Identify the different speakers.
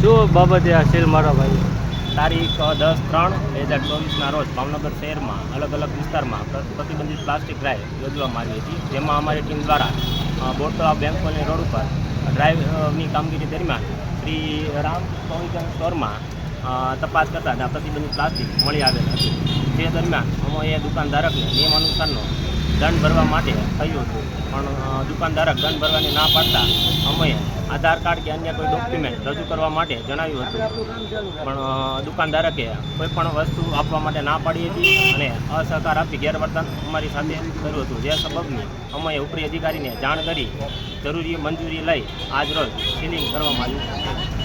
Speaker 1: શું બાબતે આ સેલ મારા ભાઈ?
Speaker 2: તારીખ 10/3/2024ના રોજ ભાવનગર શહેરમાં અલગ અલગ વિસ્તારમાં પ્રતિબંધિત પ્લાસ્ટિક ડ્રાઈવ યોજવામાં આવી હતી, જેમાં અમારી ટીમ દ્વારા બોટલા બેંક કોલોની રોડ ઉપર ડ્રાઈવની કામગીરી દરમિયાન શ્રી રામ પ્રોવિઝન સ્ટોરમાં તપાસ કરતાં પ્રતિબંધિત પ્લાસ્ટિક મળી આવેલ હતું. જે દરમિયાન અમે દુકાનધારકને નિયમાનુસારનો દંડ ભરવા માટે કહ્યું હતું, પણ દુકાનધારક દંડ ભરવાની ના પાડતા અમે આધાર કાર્ડ કે અન્ય કોઈ ડોક્યુમેન્ટ રજૂ કરવા માટે જણાવ્યું હતું, પણ દુકાનધારકે કોઈ પણ વસ્તુ આપવા માટે ના પાડી હતી અને અસહકાર આપી ગેરવર્તન અમારી સાથે કર્યું હતું. જે સબબની અમે ઉપરી અધિકારીને જાણ કરી જરૂરી મંજૂરી લઈ આજ રોજ સીલિંગ કરવામાં આવ્યું.